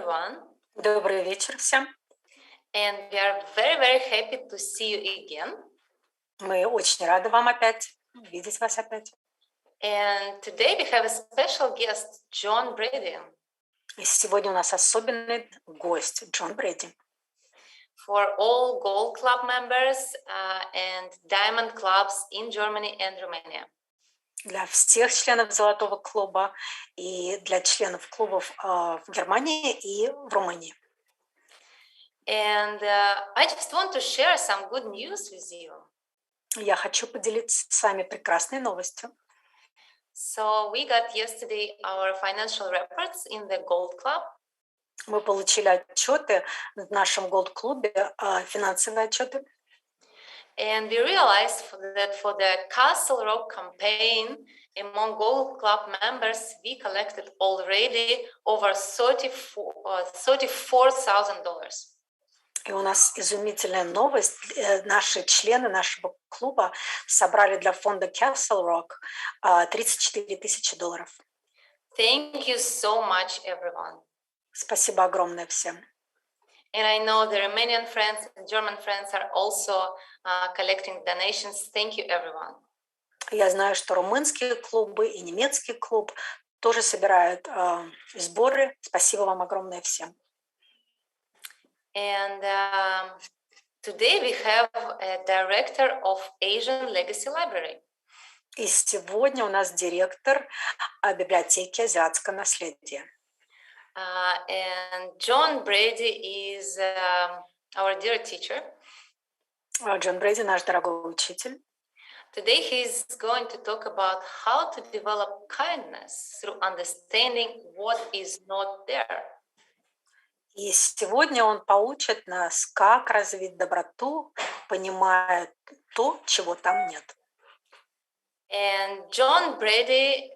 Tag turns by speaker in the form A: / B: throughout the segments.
A: everyone.
B: Добрый вечер всем.
A: And we are very, very happy to see you again.
B: Мы очень рады вам опять, видеть вас опять.
A: And today we have a special guest, Джон Брэди.
B: И сегодня у нас особенный гость, Джон Брэди.
A: For all Gold Club members and Diamond clubs in Germany and Romania.
B: Для всех членов Золотого клуба и для членов клубов в Германии и в Румынии.
A: And I just want to share some good news with you.
B: Я хочу поделиться с вами прекрасной новостью.
A: So we got yesterday our financial reports in the Gold Club.
B: Мы получили отчеты в нашем Gold-клубе, финансовые отчеты.
A: And we realized that for the Castle Rock campaign, among Gold Club members, we collected already over $34,000.
B: И у нас изумительная новость. Наши члены нашего клуба собрали для фонда Castle Rock $34 тысячи.
A: Thank you so much, everyone.
B: Спасибо огромное всем.
A: And I know the Romanian friends and German friends are also collecting donations. Thank you, everyone.
B: Я знаю, что румынские клубы и немецкий клуб тоже собирают сборы. Спасибо вам огромное всем.
A: And today we have a director of Asian Legacy Library.
B: И сегодня у нас директор библиотеки азиатского наследия.
A: And Джон Брэди is our dear teacher.
B: Джон Брэди наш дорогой учитель.
A: Today he's going to talk about how to develop kindness through understanding what is not there.
B: И сегодня он поучит нас, как развить доброту, понимая то, чего там нет.
A: And Джон Брэди,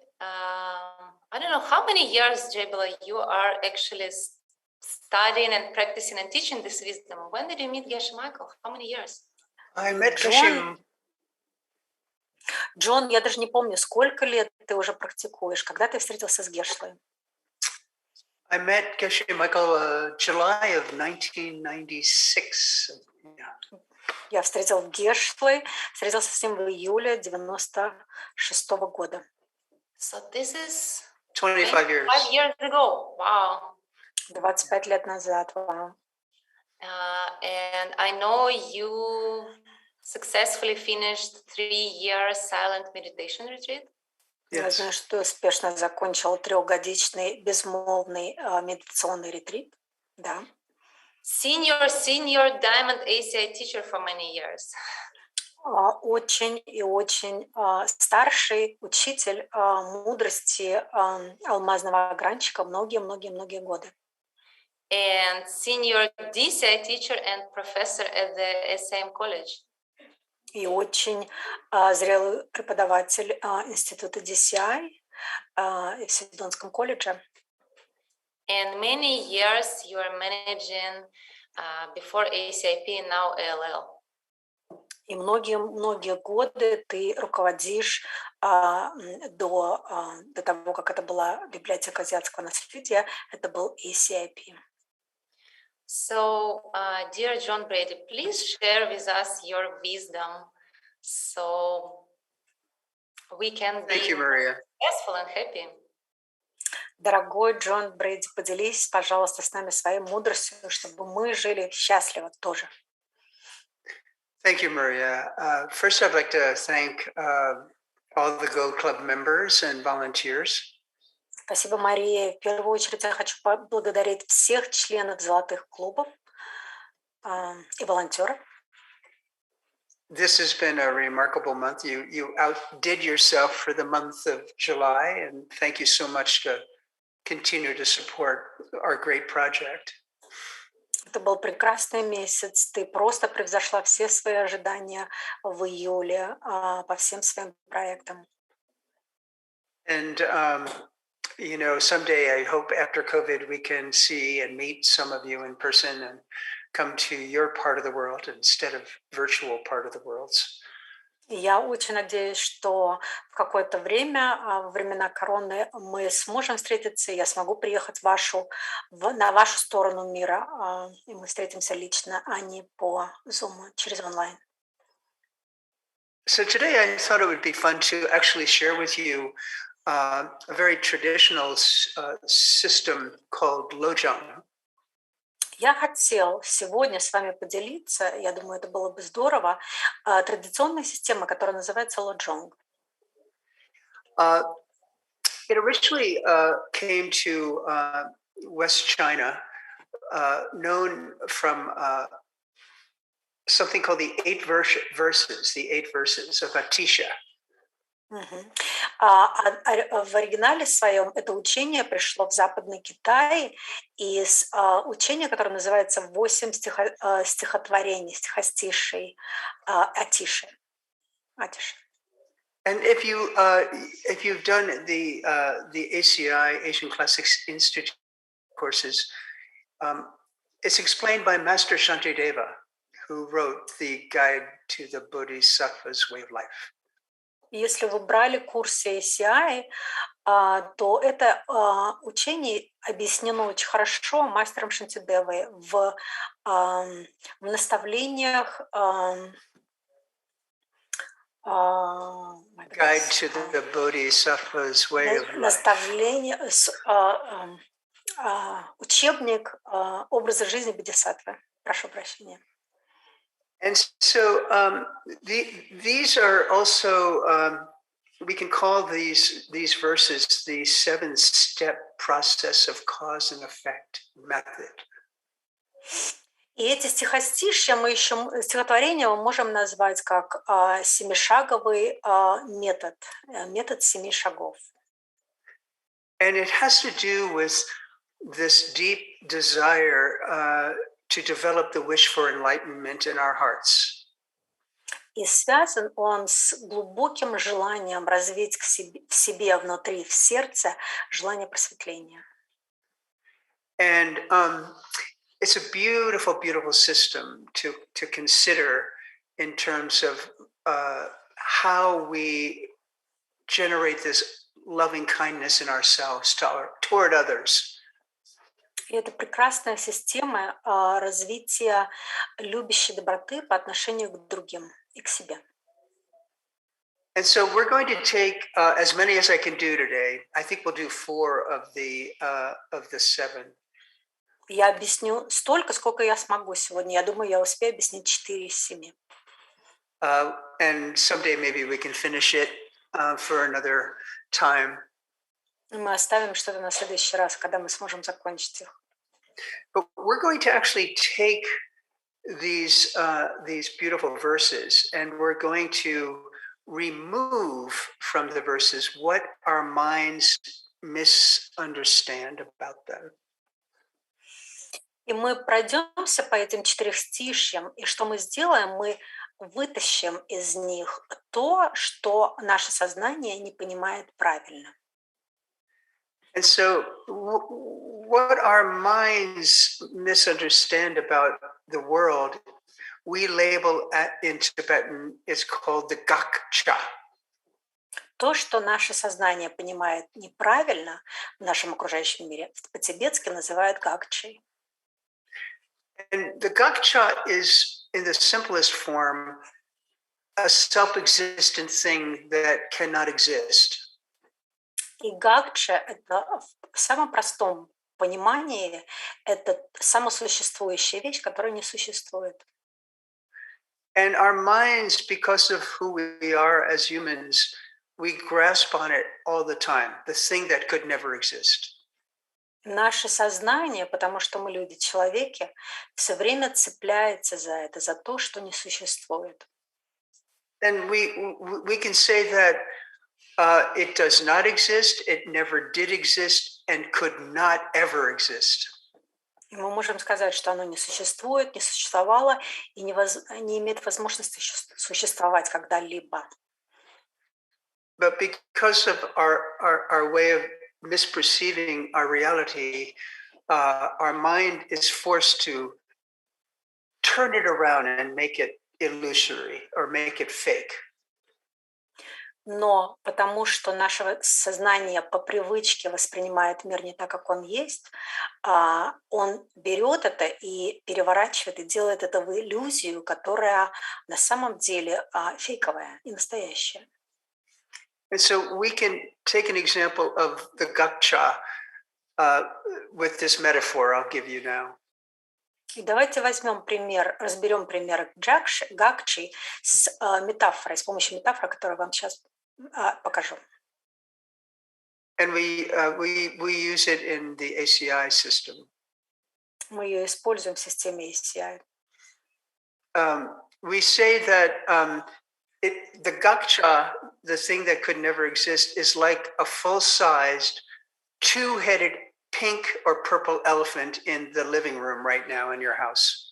A: I don't know how many years, Jabila, you are actually studying and practicing and teaching this wisdom. When did you meet Geshe Michael? How many years?
C: I met Geshe.
B: Джон, я даже не помню, сколько лет ты уже практикуешь, когда ты встретился с Гешлой?
C: I met Geshe Michael July of 1996. Yeah.
B: Я встретился с ним в июле 96-го года.
A: So this is
C: 25 years.
A: 5 years ago. Wow.
B: 25 лет назад. Wow.
A: And I know you successfully finished 3-year silent meditation retreat.
B: Я знаю, что ты успешно закончил 3-годичный безмолвный медитационный ретрит. Да.
A: Senior Diamond ACI teacher for many years.
B: Очень и очень старший учитель мудрости алмазного огранчика многие годы.
A: And senior DCI teacher and professor at the SM College.
B: И очень зрелый преподаватель института DCI в Сидонском колледже.
A: And many years you are managing before ACIP and now ALL.
B: И многие годы ты руководишь до того, как это была библиотека азиатского наследия, это был ACIP.
A: So, dear John Bрэди, please share with us your wisdom so we can be successful and happy.
B: Дорогой Джон Брэди, поделись, пожалуйста, с нами своей мудростью, чтобы мы жили счастливо тоже.
C: Thank you, Maria. First, I'd like to thank all the Gold Club members and volunteers.
B: Спасибо, Мария. В первую очередь я хочу поблагодарить всех членов золотых клубов и волонтеров.
C: This has been a remarkable month. You outdid yourself for the month of July, and thank you so much to continue to support our great project.
B: Это был прекрасный месяц. Ты просто превзошла все свои ожидания в июле по всем своим проектам.
C: And you know, someday I hope after COVID we can see and meet some of you in person and come to your part of the world instead of virtual part of the world.
B: Я очень надеюсь, что в какое-то время, во времена короны, мы сможем встретиться, и я смогу приехать на вашу сторону мира, и мы встретимся лично, а не по Zoom, через онлайн.
C: So today I thought it would be fun to actually share with you a very traditional system called Lojong.
B: Я хотел сегодня с вами поделиться, я думаю, это было бы здорово, традиционной системой, которая называется Лоджонг.
C: It originally came to West China, known from something called the eight verses of Atisha.
B: В оригинале своем это учение пришло в Западный Китай из учения, которое называется «8 стихотворений», стихостишей Атиши.
C: And if you've done the ACI Asian Classics Institute courses, it's explained by Master Shantideva, who wrote the Guide to the Bodhisattva's Way of Life.
B: Если вы брали курсы ACI, то это учение объяснено очень хорошо мастером Шантидевой в наставлениях
C: Guide to the Bodhisattva's Way of Life.
B: Наставление, учебник образа жизни Бодхисаттвы. Прошу прощения.
C: And so these are also, we can call these verses the 7-step process of cause and effect method.
B: И эти стихотворения мы можем назвать как семишаговый метод, метод 7 шагов.
C: And it has to do with this deep desire to develop the wish for enlightenment in our hearts.
B: И связан он с глубоким желанием развить в себе внутри, в сердце, желание просветления.
C: And it's a beautiful, beautiful system to consider in terms of how we generate this loving kindness in ourselves toward others.
B: И это прекрасная система развития любящей доброты по отношению к другим и к себе.
C: And so we're going to take as many as I can do today. I think we'll do 4 of the 7.
B: Я объясню столько, сколько я смогу сегодня. Я думаю, я успею объяснить 4 из 7.
C: And someday maybe we can finish it for another time.
B: Мы оставим что-то на следующий раз, когда мы сможем закончить их.
C: But we're going to actually take these beautiful verses, and we're going to remove from the verses what our minds misunderstand about them.
B: И мы пройдемся по этим 4 стишьям, и что мы сделаем? Мы вытащим из них то, что наше сознание не понимает правильно.
C: And so what our minds misunderstand about the world, we label in Tibetan, it's called the gakcha.
B: То, что наше сознание понимает неправильно в нашем окружающем мире, по-тибетски называют гакчей.
C: And the gakcha is, in the simplest form, a self-existent thing that cannot exist.
B: И гакча – это в самом простом понимании, это самосуществующая вещь, которая не существует.
C: And our minds, because of who we are as humans, we grasp on it all the time, the thing that could never exist.
B: Наше сознание, потому что мы люди, человеки, все время цепляется за это, за то, что не существует.
C: And we can say that it does not exist, it never did exist, and could not ever exist.
B: И мы можем сказать, что оно не существует, не существовало и не имеет возможности существовать когда-либо.
C: But because of our way of misperceiving our reality, our mind is forced to turn it around and make it illusory or make it fake.
B: Но потому что наше сознание по привычке воспринимает мир не так, как он есть, он берет это и переворачивает, и делает это в иллюзию, которая на самом деле фейковая и настоящая.
C: And so we can take an example of the gakcha with this metaphor I'll give you now.
B: И давайте возьмем пример, разберем пример гакчи с метафорой, с помощью метафоры, которую я вам сейчас покажу.
C: And we use it in the ACI system.
B: Мы ее используем в системе ACI.
C: We say that the gakcha, the thing that could never exist, is like a full-sized, two-headed pink or purple elephant in the living room right now in your house.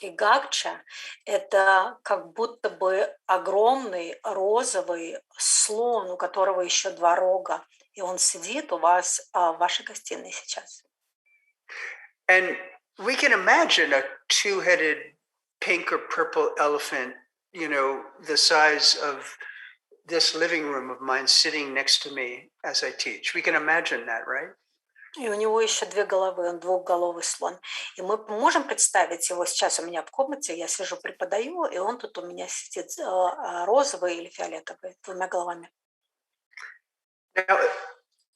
B: И гакча – это как будто бы огромный розовый слон, у которого еще два рога, и он сидит у вас в вашей гостиной сейчас.
C: And we can imagine a two-headed pink or purple elephant, you know, the size of this living room of mine sitting next to me as I teach. We can imagine that, right?
B: И у него еще две головы, он двухголовый слон. И мы можем представить его сейчас у меня в комнате, я сижу, преподаю, и он тут у меня сидит розовый или фиолетовый, двумя головами.
C: Now,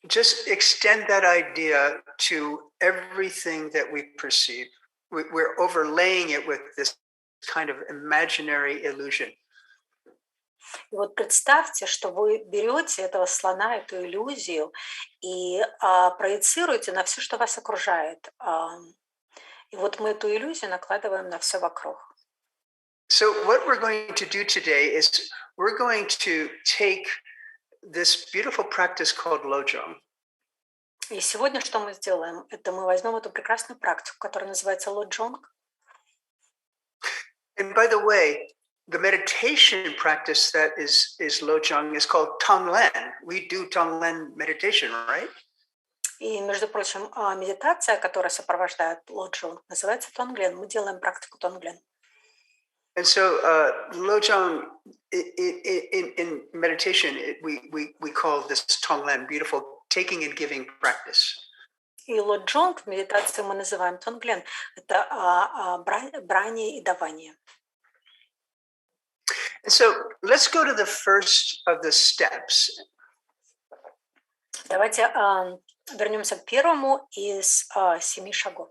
C: just extend that idea to everything that we perceive. We're overlaying it with this kind of imaginary illusion.
B: И вот представьте, что вы берете этого слона, эту иллюзию, и проецируете на все, что вас окружает. И вот мы эту иллюзию накладываем на все вокруг.
C: So what we're going to do today is we're going to take this beautiful practice called lojong.
B: И сегодня что мы сделаем? Это мы возьмем эту прекрасную практику, которая называется лоджонг.
C: And by the way, the meditation practice that is lojong is called tonglen. We do tonglen meditation, right?
B: И, между прочим, медитация, которая сопровождает лоджонг, называется тонглен. Мы делаем практику тонглен.
C: And so lojong in meditation, we call this tonglen, beautiful taking and giving practice.
B: И лоджонг в медитации мы называем тонглен. Это брание и давание.
C: And so let's go to the first of the steps.
B: Давайте вернемся к первому из 7 шагов.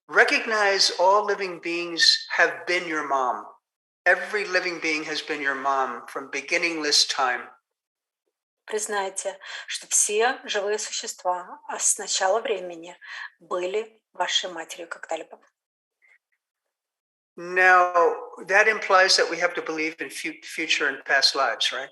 C: Recognize all living beings have been your mom. Every living being has been your mom from beginningless time.
B: Признайте, что все живые существа с начала времени были вашей матерью когда-либо.
C: Now, that implies that we have to believe in future and past lives, right?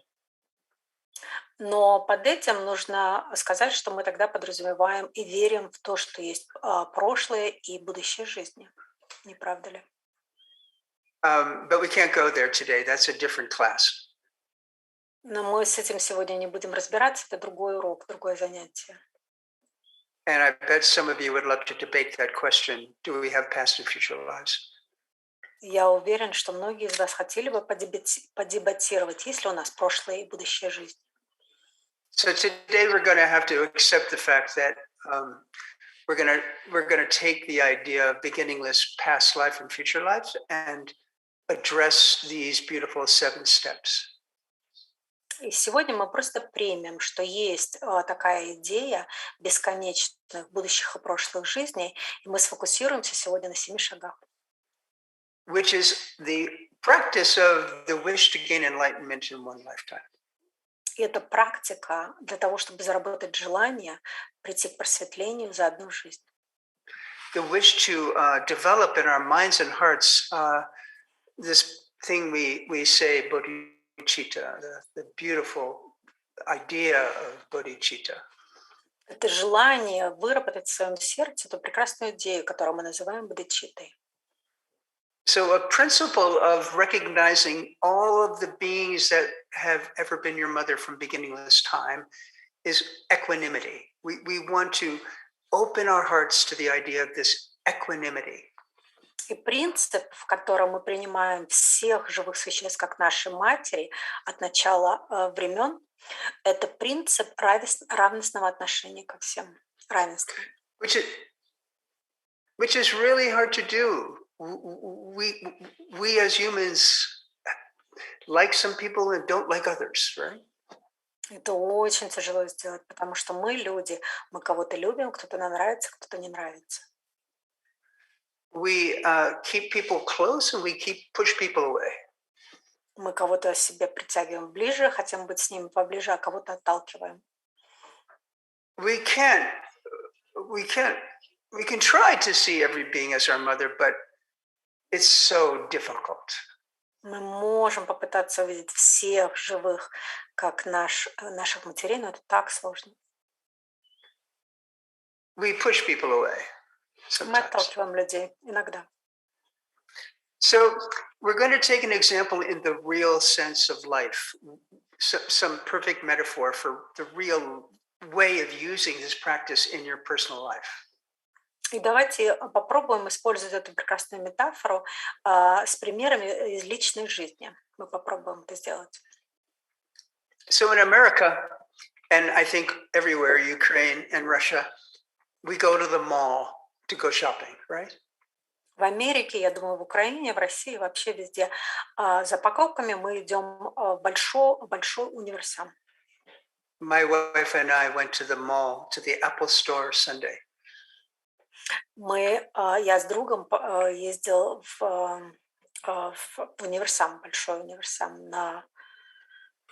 B: Но под этим нужно сказать, что мы тогда подразумеваем и верим в то, что есть прошлое и будущее жизни. Не правда ли?
C: But we can't go there today. That's a different class.
B: Но мы с этим сегодня не будем разбираться. Это другой урок, другое занятие.
C: And I bet some of you would love to debate that question. Do we have past and future lives?
B: Я уверен, что многие из вас хотели бы подебатировать, есть ли у нас прошлое и будущее жизни.
C: So today we're going to have to accept the fact that we're going to take the idea of beginningless past life and future lives and address these beautiful 7 steps.
B: И сегодня мы просто примем, что есть такая идея бесконечных будущих и прошлых жизней, и мы сфокусируемся сегодня на 7 шагах.
C: Which is the practice of the wish to gain enlightenment in one lifetime.
B: И это практика для того, чтобы заработать желание прийти к просветлению за одну жизнь.
C: The wish to develop in our minds and hearts this thing we say bodhicitta, the beautiful idea of bodhicitta.
B: Это желание выработать в своем сердце эту прекрасную идею, которую мы называем бодхичиттой.
C: So a principle of recognizing all of the beings that have ever been your mother from beginningless time is equanimity. We want to open our hearts to the idea of this equanimity.
B: И принцип, в котором мы принимаем всех живых существ как наши матери от начала времен, это принцип равностного отношения ко всем. Равенства.
C: which is really hard to do. We as humans like some people and don't like others, right?
B: Это очень тяжело сделать, потому что мы люди, мы кого-то любим, кто-то нам нравится, кто-то не нравится.
C: We keep people close and we push people away.
B: Мы кого-то себе притягиваем ближе, хотим быть с ними поближе, а кого-то отталкиваем.
C: We can try to see every being as our mother, but it's so difficult.
B: Мы можем попытаться увидеть всех живых как наших матерей, но это так сложно.
C: We push people away
B: Мы
C: sometimes.
B: отталкиваем людей иногда.
C: So we're going to take an example in the real sense of life, some perfect metaphor for the real way of using this practice in your personal life.
B: И давайте попробуем использовать эту прекрасную метафору с примерами из личной жизни. Мы попробуем это сделать.
C: So in America, and I think everywhere, Ukraine and Russia, we go to the mall to go shopping, right?
B: В Америке, я думаю, в Украине, в России, вообще везде за покупками мы идем в большой универсам.
C: My wife and I went to the mall, to the Apple store Sunday.
B: Я с другом ездил в универсам, большой универсам на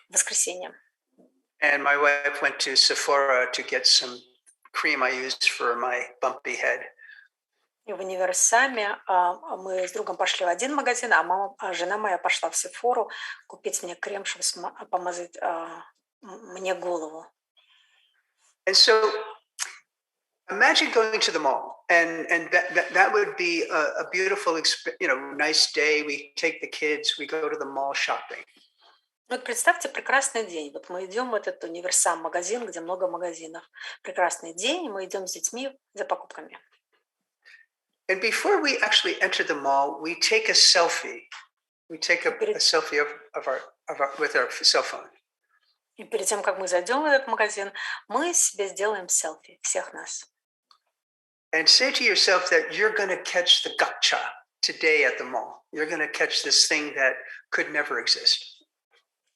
B: воскресенье.
C: And my wife went to Sephora to get some cream I used for my bumpy head.
B: И в универсаме мы с другом пошли в один магазин, а жена моя пошла в Сефору купить мне крем, чтобы помазать мне голову.
C: And so imagine going to the mall, and that would be a beautiful, nice day. We take the kids, we go to the mall shopping.
B: Вот представьте прекрасный день. Вот мы идем в этот универсам, магазин, где много магазинов. Прекрасный день, мы идем с детьми за покупками.
C: And before we actually enter the mall, we take a selfie. We take a selfie with our cell phone.
B: И перед тем, как мы зайдем в этот магазин, мы себе сделаем селфи, всех нас.
C: And say to yourself that you're going to catch the gotcha today at the mall. You're going to catch this thing that could never exist.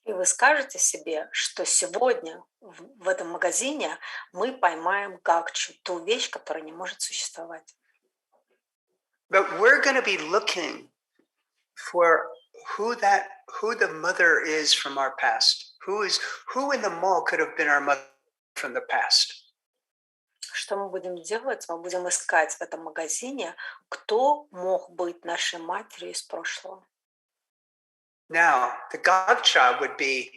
B: И вы скажете себе, что сегодня в этом магазине мы поймаем гакчу, ту вещь, которая не может существовать.
C: But we're going to be looking for who the mother is from our past. Who in the mall could have been our mother from the past.
B: Что мы будем делать? Мы будем искать в этом магазине, кто мог быть нашей матерью из прошлого.
C: Now, the gotcha would be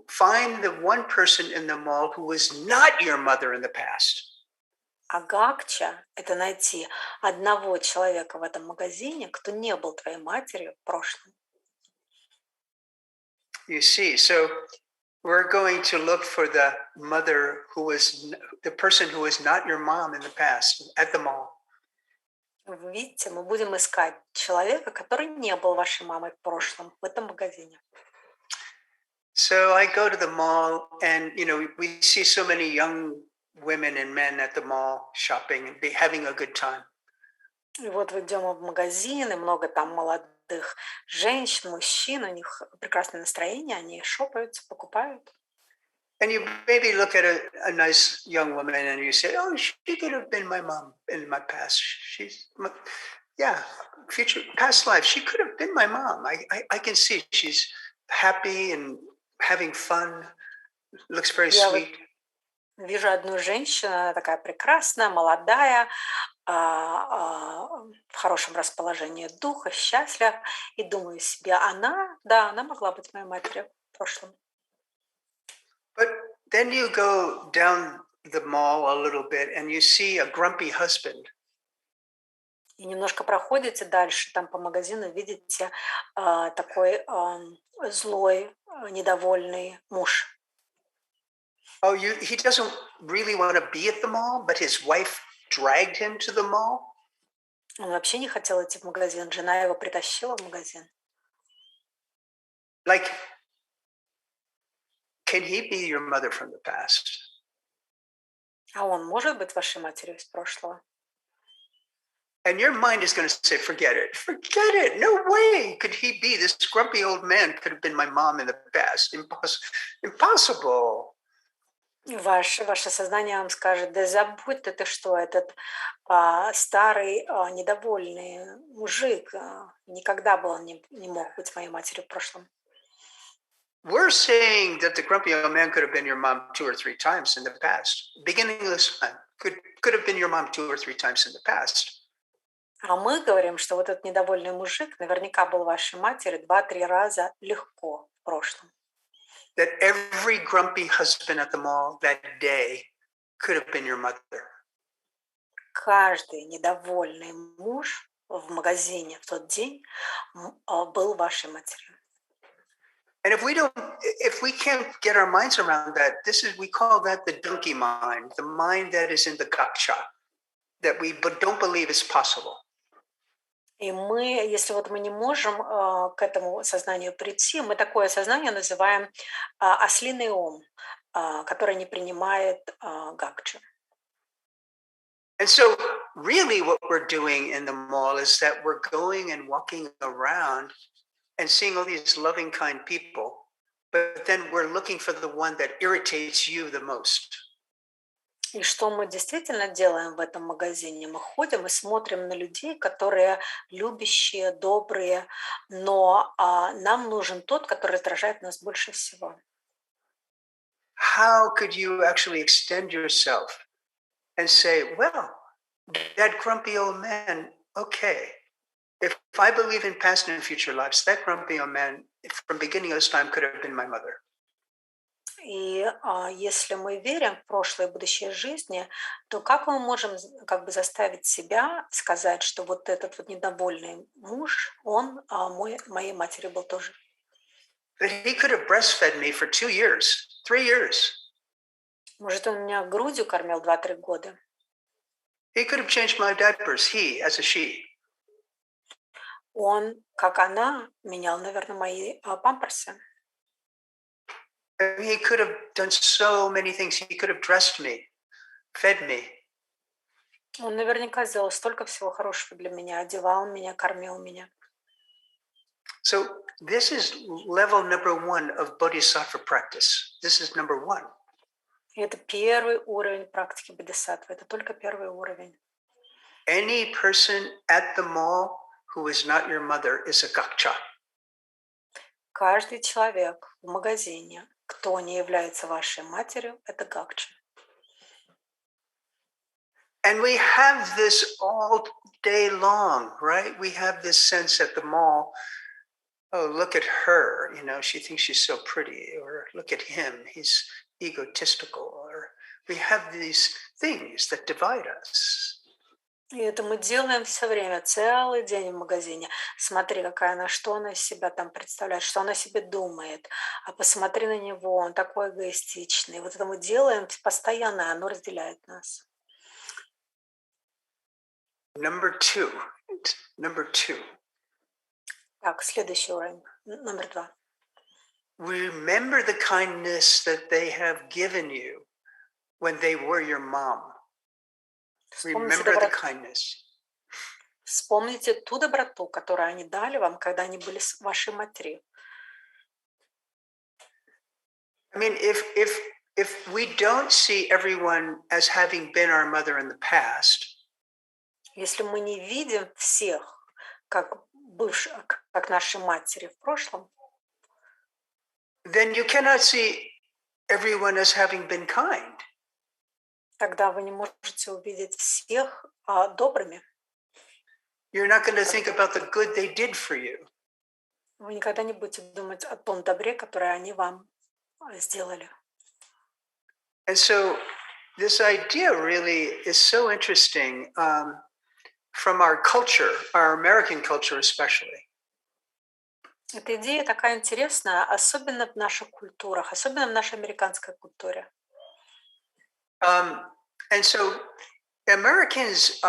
C: find the one person in the mall who was not your mother in the past.
B: А гакча – это найти одного человека в этом магазине, кто не был твоей матерью в прошлом.
C: You see, so we're going to look for the person who was not your mom in the past at the mall.
B: Вы видите, мы будем искать человека, который не был вашей мамой в прошлом, в этом магазине.
C: So I go to the mall and, we see so many young women and men at the mall shopping and having a good time.
B: И вот мы идем в магазин, и много там молодых женщин, мужчин, у них прекрасное настроение, они шопаются, покупают.
C: And you maybe look at a nice young woman and you say, oh, she could have been my mom in my past. Past life, she could have been my mom. I can see she's happy and having fun, looks very sweet.
B: Вижу одну женщину, она такая прекрасная, молодая, в хорошем расположении духа, счастлива, и думаю себе, она могла быть моей матерью в прошлом.
C: But then you go down the mall a little bit and you see a grumpy husband.
B: И немножко проходите дальше, там по магазину видите такой злой, недовольный муж.
C: Oh, he doesn't really want to be at the mall, but his wife dragged him to the mall?
B: Он вообще не хотел идти в магазин, жена его притащила в магазин.
C: Like, can he be your mother from the past?
B: А он может быть вашей матерью из прошлого?
C: And your mind is going to say, forget it. Forget it. No way could he be. This grumpy old man could have been my mom in the past. Impossible.
B: Ваше сознание вам скажет: да забудь ты что, этот старый недовольный мужик, никогда бы он не мог быть моей матерью в прошлом.
C: We're saying that the grumpy old man could have been your mom 2 or 3 times in the past. Beginning of this time could have been your mom 2 or 3 times in the past.
B: А мы говорим, что вот этот недовольный мужик наверняка был вашей матерью 2-3 раза легко в прошлом.
C: That every grumpy husband at the mall that day could have been your mother.
B: Каждый недовольный муж в магазине в тот день был вашей матерью.
C: And if we can't get our minds around that, we call that the donkey mind, the mind that is in the gacha, that we don't believe is possible.
B: И если вот мы не можем к этому сознанию прийти, мы такое сознание называем ослиный ум, который не принимает гакчу.
C: And so really what we're doing in the mall is that we're going and walking around and seeing all these loving, kind people, but then we're looking for the one that irritates you the most.
B: И что мы действительно делаем в этом магазине? Мы ходим и смотрим на людей, которые любящие, добрые, но нам нужен тот, который раздражает нас больше всего.
C: How could you actually extend yourself and say, well, that grumpy old man, okay. If I believe in past and future lives, that grumpy old man from beginning of this time could have been my mother.
B: И если мы верим в прошлое и будущее жизни, то как мы можем как бы заставить себя сказать, что вот этот вот недовольный муж, он моей матерью был тоже?
C: That he could have breastfed me for 2 years, 3 years.
B: Может, он меня грудью кормил 2-3 года?
C: He could have changed my diapers, he as a she.
B: Он, как она, менял, наверное, мои памперсы.
C: He could have done so many things. He could have dressed me, fed me.
B: Он наверняка сделал столько всего хорошего для меня, одевал меня, кормил меня.
C: So this is level number 1 of bodhisattva practice. This is number 1.
B: И это первый уровень практики бодхисаттвы. Это только первый уровень.
C: Any person at the mall who is not your mother is a gakcha.
B: Каждый человек в магазине, кто не является вашей матерью, это гакча.
C: And we have this all day long, right? We have this sense at the mall, oh, look at her, she thinks she's so pretty, or look at him, he's egotistical, or we have these things that divide us.
B: И это мы делаем все время, целый день в магазине. Смотри, какая она, что она из себя там представляет, что она себе думает. А посмотри на него, он такой эгоистичный. Вот это мы делаем постоянно, оно разделяет нас.
C: Number two.
B: Так, следующий уровень, номер 2.
C: Remember the kindness that they have given you when they were your mom. Remember the kindness.
B: Вспомните ту доброту, которую они дали вам, когда они были вашей матерью.
C: I mean, if we don't see everyone as having been our mother in the past,
B: если мы не видим всех как наши матери в прошлом,
C: then you cannot see everyone as having been kind.
B: Тогда вы не можете увидеть всех добрыми.
C: You're not going to think about the good they did for you.
B: Вы никогда не будете думать о том добре, которое они вам сделали.
C: And so this idea really is so interesting from our culture, our American culture especially.
B: Эта идея такая интересная, особенно в наших культурах, особенно в нашей американской культуре.
C: And so Americans,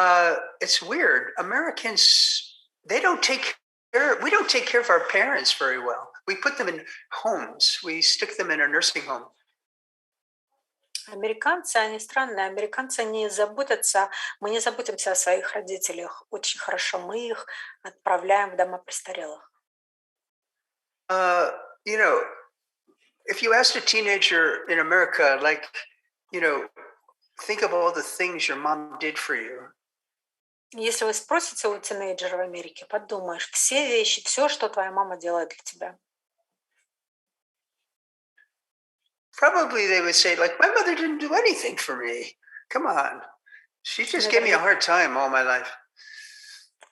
C: it's weird. Americans, they don't take care. We don't take care of our parents very well. We put them in homes. We stick them in a nursing home.
B: Американцы, они странные. Американцы не заботятся, мы не заботимся о своих родителях очень хорошо. Мы их отправляем в дома престарелых.
C: You know, if you asked a teenager in America, like, you know, think of all the things your mom did for you.
B: Если вы спросите у тинейджера в Америке, подумаешь, все вещи, все, что твоя мама делает для тебя.
C: Probably they would say, like, my mother didn't do anything for me. Come on. She just gave me a hard time all my life.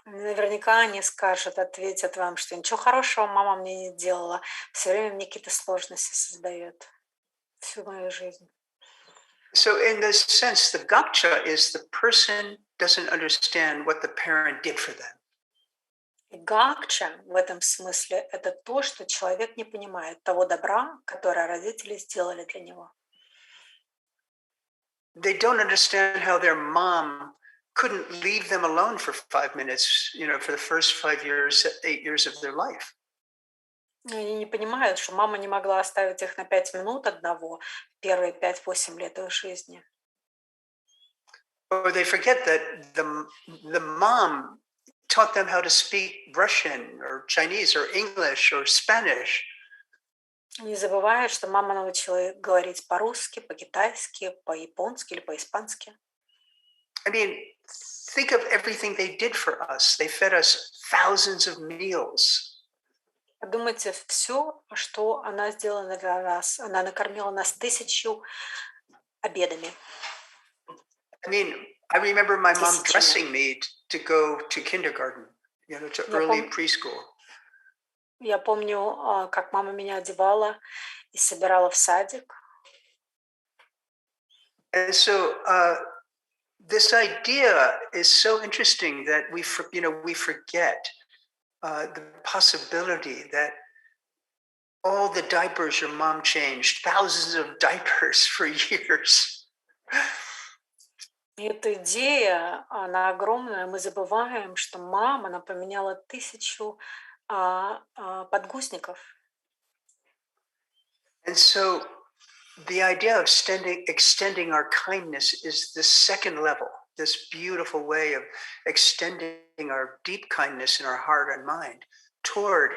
B: Наверняка они скажут, ответят вам, что ничего хорошего мама мне не делала. Все время мне какие-то сложности создает всю мою жизнь.
C: So in this sense, the gotcha is the person doesn't understand what the parent did for them.
B: Гакча в этом смысле – это то, что человек не понимает того добра, которое родители сделали для него.
C: They don't understand how their mom couldn't leave them alone for 5 minutes, you know, for the first 5 years, 8 years of their life.
B: Они не понимают, что мама не могла оставить их на 5 минут одного первые 5-8 лет их жизни.
C: Or they forget that the mom taught them how to speak Russian or Chinese or English or Spanish.
B: Не забывают, что мама научила их говорить по-русски, по-китайски, по-японски или по-испански.
C: I mean, think of everything they did for us. They fed us thousands of meals.
B: Подумайте, все, что она сделала для нас. Она накормила нас 1000 обедами.
C: I mean, I remember my mom
B: Тысячами.
C: dressing me to go to kindergarten, you know, to early preschool.
B: Я помню, как мама меня одевала и собирала в садик.
C: And so this idea is so interesting that we forget the possibility that all the diapers your mom changed, thousands of diapers for years.
B: И эта идея, она огромная. Мы забываем, что мама, она поменяла 1000 подгузников.
C: And so the idea of extending our kindness is the second level, this beautiful way of extending our deep kindness in our heart and mind toward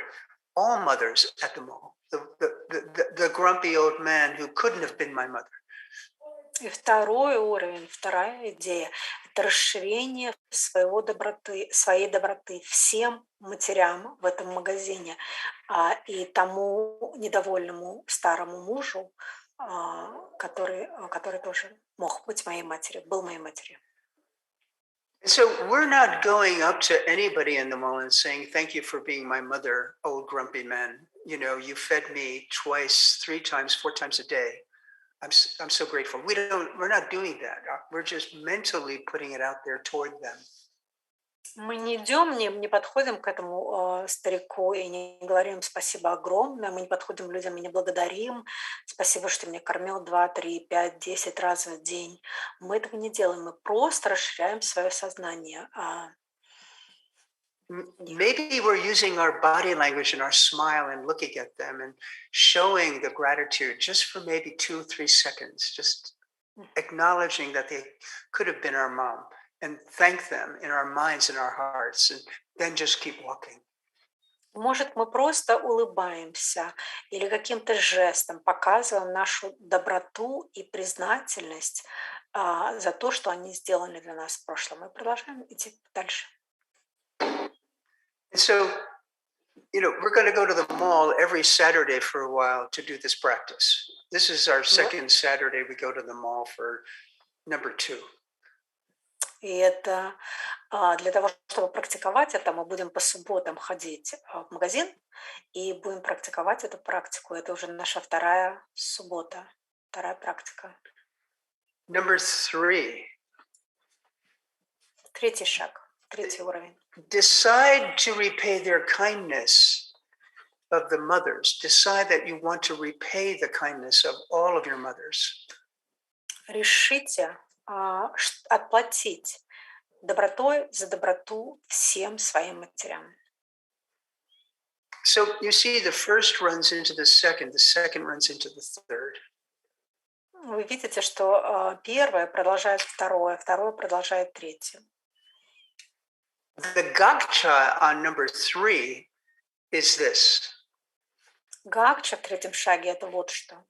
C: all mothers at the mall. The grumpy old man who couldn't have been my mother.
B: И второй уровень, вторая идея – это расширение своей доброты всем матерям в этом магазине и тому недовольному старому мужу, который тоже мог быть моей матерью, был моей матерью.
C: So we're not going up to anybody in the mall and saying, thank you for being my mother, old grumpy man. You know, you fed me twice, 3 times, 4 times a day. I'm so grateful. We're not doing that. We're just mentally putting it out there toward them.
B: Мы не идем, не подходим к этому старику и не говорим спасибо огромное, мы не подходим к людям и не благодарим, спасибо, что ты меня кормил 2, 3, 5, 10 раз в день. Мы этого не делаем, мы просто расширяем свое сознание.
C: Maybe we're using our body language and our smile and looking at them and showing the gratitude just for maybe 2-3 seconds, just acknowledging that they could have been our mom and thank them in our minds and our hearts and then just keep walking.
B: Может, мы просто улыбаемся или каким-то жестом показываем нашу доброту и признательность за то, что они сделали для нас в прошлом. Мы продолжаем идти дальше.
C: And so, you know, we're going to go to the mall every Saturday for a while to do this practice. This is our second Saturday we go to the mall for number 2.
B: И это для того, чтобы практиковать это, мы будем по субботам ходить в магазин и будем практиковать эту практику. Это уже наша вторая суббота, вторая практика.
C: Number 3.
B: Третий шаг, третий уровень.
C: Decide to repay their kindness of the mothers. Decide that you want to repay the kindness of all of your mothers.
B: Решите отплатить добротой за доброту всем своим матерям.
C: So you see, the first runs into the second runs into the third.
B: Вы видите, что первое продолжает второе, второе продолжает третье.
C: The gakcha on number 3 is this.
B: Гакча в третьем шаге – это вот что.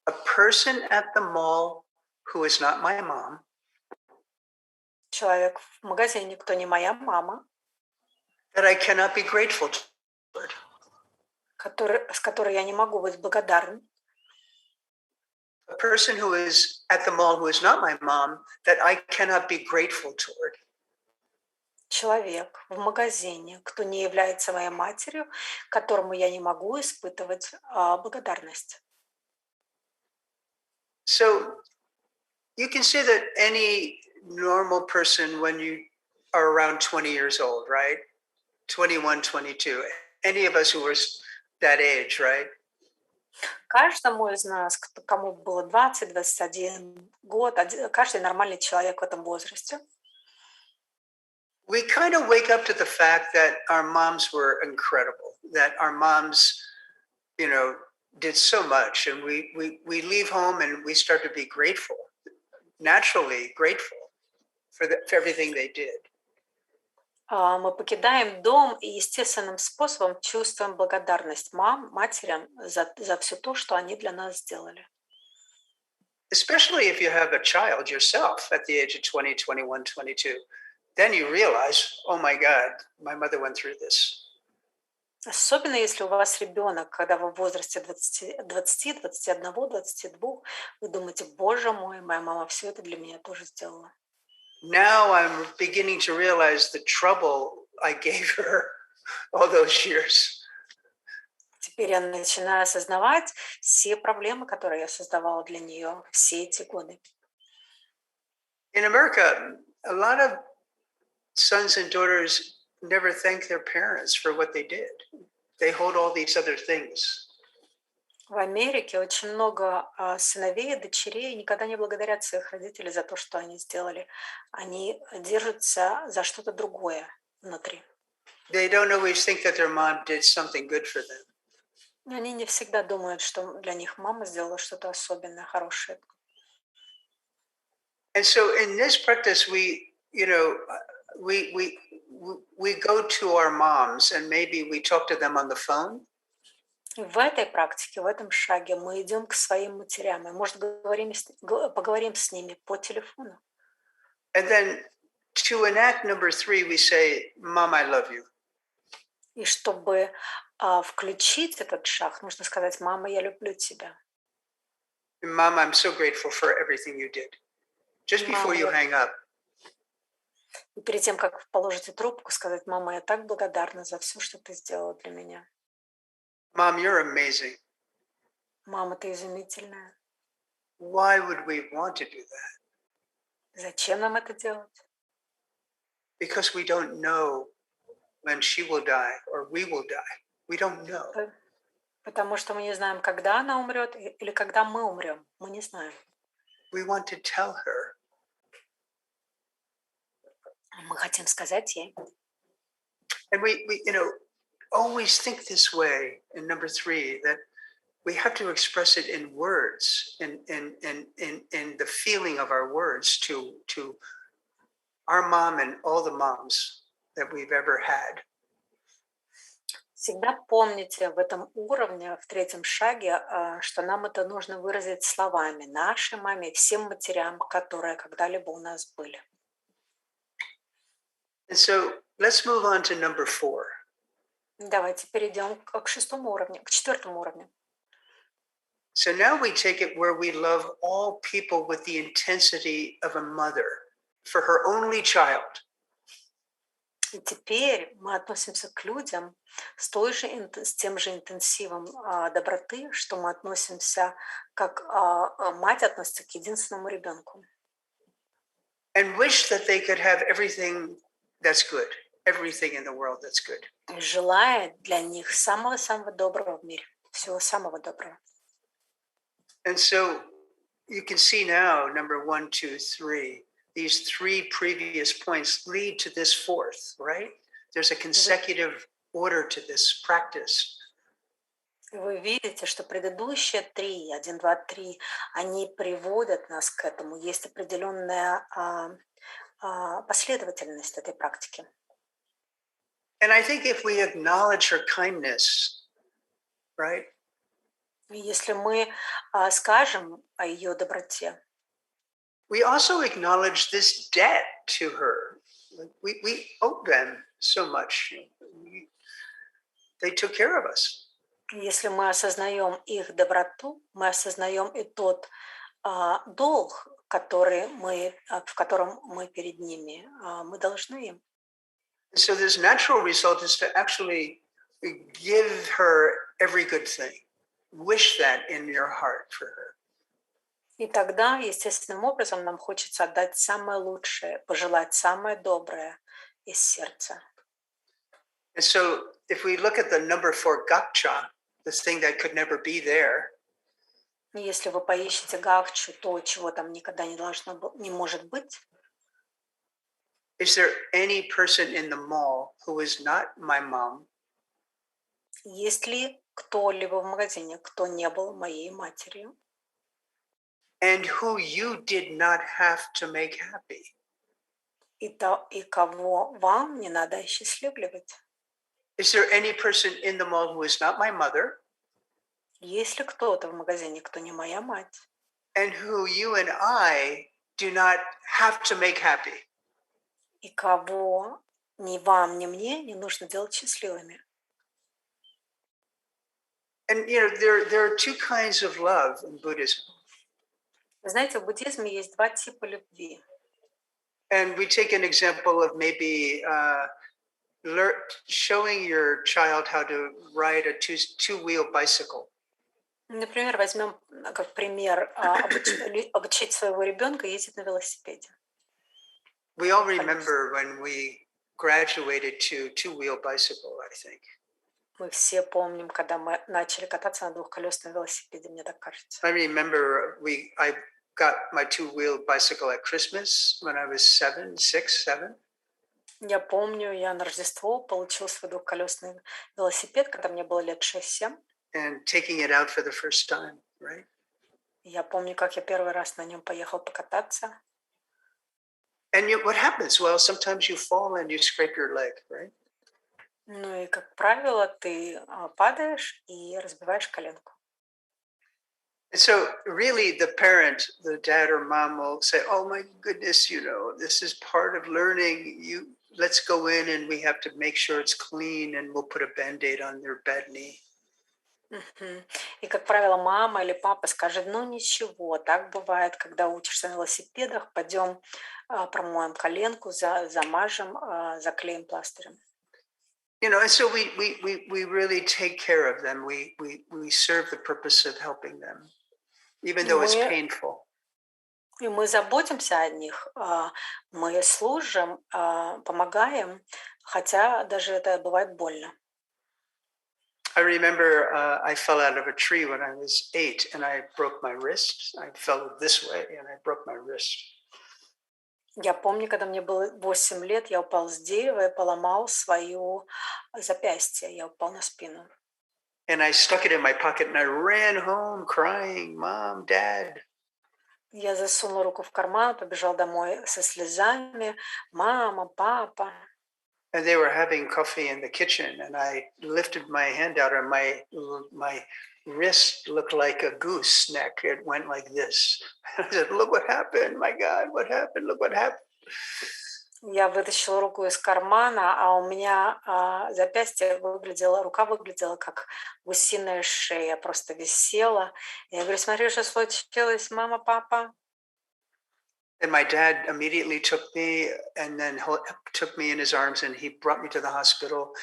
C: A person at the mall who is not my mom
B: Человек в магазине, кто не моя мама,
C: that I cannot be grateful toward.
B: с которой я не могу быть благодарна.
C: A person who is at the mall who is not my mom that I cannot be grateful toward.
B: Человек в магазине, кто не является моей матерью, которому я не могу испытывать благодарность.
C: So you can say that any normal person when you are around 20 years old, right? 21, 22, any of us who were that age, right?
B: Каждому из нас, кому было 20-21 год, каждый нормальный человек в этом возрасте,
C: we kind of wake up to the fact that our moms were incredible, that our moms, did so much, and we leave home and we start to be grateful, naturally grateful for everything they did.
B: мы покидаем дом и естественным способом чувствуем благодарность матерям за все то, что они для нас сделали.
C: Especially if you have a child yourself at the age of 20, 21, 22. Then you realize, oh my God, my mother went through this.
B: Особенно если у вас ребенок, когда вы в возрасте 20, 21, 22, вы думаете, боже мой, моя мама все это для меня тоже сделала.
C: Now I'm beginning to realize the trouble I gave her all those years.
B: Теперь я начинаю осознавать все проблемы, которые я создавала для нее все эти годы.
C: In America, a lot of sons and daughters never thank their parents for what they did. They hold all these other things.
B: В Америке очень много сыновей и дочерей никогда не благодарят своих родителей за то, что они сделали. Они держатся за что-то другое внутри.
C: They don't always think that their mom did something good for them.
B: Они не всегда думают, что для них мама сделала что-то особенное, хорошее.
C: And so in this practice, we go to our moms and maybe we talk to them on the phone.
B: В этой практике, в этом шаге мы идем к своим матерям и, может, поговорим с ними по телефону.
C: And then to enact number 3, we say, Mom, I love you.
B: И чтобы включить этот шаг, нужно сказать, мама, я люблю тебя.
C: Mom, I'm so grateful for everything you did. Just before you hang up.
B: И перед тем, как положите трубку, сказать, мама, я так благодарна за все, что ты сделала для меня.
C: Mom, you're amazing.
B: Мама, ты изумительная.
C: Why would we want to do that?
B: Зачем нам это делать?
C: Because we don't know when she will die or we will die. We don't know.
B: Потому что мы не знаем, когда она умрет или когда мы умрем. Мы не знаем.
C: We want to tell her.
B: Мы хотим сказать ей.
C: And we always think this way in number 3, that we have to express it in words, in the feeling of our words to our mom and all the moms that we've ever had.
B: Всегда помните в этом уровне, в третьем шаге, что нам это нужно выразить словами нашей маме, всем матерям, которые когда-либо у нас были.
C: And so let's move on to number 4.
B: Давайте перейдем к шестому уровню, к четвертому уровню.
C: So now we take it where we love all people with the intensity of a mother for her only child.
B: И теперь мы относимся к людям с тем же интенсивом доброты, что мы относимся, как мать относится к единственному ребенку.
C: And wish that they could have everything that's good, everything in the world that's good.
B: И желая для них самого-самого доброго в мире, всего самого доброго.
C: And so, you can see now, number 1, 2, 3, these 3 previous points lead to this 4th, right? There's a consecutive order to this practice.
B: Вы видите, что предыдущие 3, 1, 2, 3, они приводят нас к этому. Есть определенная последовательность этой практики.
C: And I think if we acknowledge her kindness, right?
B: Если мы скажем о ее доброте,
C: we also acknowledge this debt to her. We owe them so much. They took care of us.
B: если мы осознаем их доброту, мы осознаем и тот долг, в котором мы перед ними, мы должны им.
C: So this natural result is to actually give her every good thing. Wish that in your heart for her.
B: И тогда, естественным образом, нам хочется отдать самое лучшее, пожелать самое доброе из сердца.
C: And so if we look at the number 4 gakcha, the thing that could never be there,
B: Если вы поищете гакчу, то, чего там никогда не может быть,
C: is there any person in the mall who is not my mom?
B: есть ли кто-либо в магазине, кто не был моей матерью,
C: And who you did not have to make happy?
B: и кого вам не надо осчастливливать?
C: Is there any person in the mall who is not my mother?
B: Есть ли кто-то в магазине, кто не моя мать,
C: And who you and I do not have to make happy?
B: и кого ни вам, ни мне не нужно делать счастливыми?
C: And there are 2 kinds of love in Buddhism.
B: Вы знаете, в буддизме есть 2 типа любви.
C: And we take an example of maybe showing your child how to ride a two-wheel bicycle.
B: Например, возьмем как пример обучить своего ребенка ездить на велосипеде.
C: We all remember when we graduated to two-wheel bicycle, I think.
B: Мы все помним, когда мы начали кататься на двухколесном велосипеде, мне так кажется.
C: I remember I got my two-wheel bicycle at Christmas when I was 7.
B: Я помню, я на Рождество получила свой двухколесный велосипед, когда мне было лет 6-7.
C: And taking it out for the first time, right?
B: Я помню, как я первый раз на нем поехал покататься.
C: And what happens? Well, sometimes you fall and you scrape your leg, right?
B: Ну и, как правило, ты падаешь и разбиваешь коленку.
C: And so really the parent, the dad or mom will say, oh my goodness, this is part of learning. Let's go in and we have to make sure it's clean and we'll put a Band-Aid on their bad knee.
B: И, как правило, мама или папа скажет, ну ничего, так бывает, когда учишься на велосипедах, пойдем промоем коленку, замажем, заклеим пластырем.
C: And so we really take care of them. We serve the purpose of helping them, even though it's painful.
B: И мы заботимся о них, мы служим, помогаем, хотя даже это бывает больно.
C: I remember I fell out of a tree when I was 8 and I broke my wrist. I fell this way and I broke my wrist.
B: Я помню, когда мне было 8 лет, я упал с дерева и поломал свое запястье. Я упал на спину.
C: And I stuck it in my pocket and I ran home crying, Mom, Dad.
B: Я засунул руку в карман, побежал домой со слезами. Мама, папа.
C: And they were having coffee in the kitchen and I lifted my hand out and my wrist looked like a goose neck. It went like this. I said, look what happened. My God, what happened? Look what happened.
B: Я вытащила руку из кармана, а у меня рука выглядела как гусиная шея, просто висела. Я говорю, смотри, что случилось, мама, папа.
C: And my dad immediately took me and then took me in his arms and he brought me to the hospital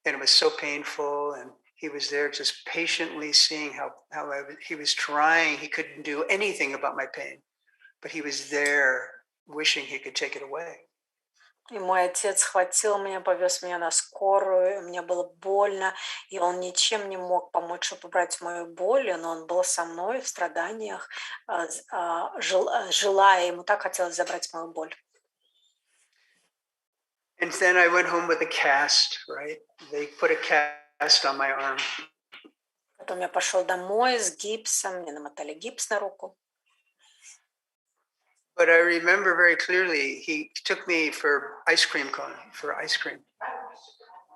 C: and it was so painful. And he was there just patiently seeing how he was trying. He couldn't do anything about my pain, but he was there wishing he could take it away.
B: И мой отец схватил меня, повез меня на скорую, и мне было больно, и он ничем не мог помочь, чтобы убрать мою боль, но он был со мной в страданиях, желая, ему так хотелось забрать мою боль.
C: And then I went home with a cast, right? They put a cast on my arm.
B: Потом я пошел домой с гипсом, мне намотали гипс на руку.
C: But I remember very clearly, he took me for ice cream cone, for ice cream.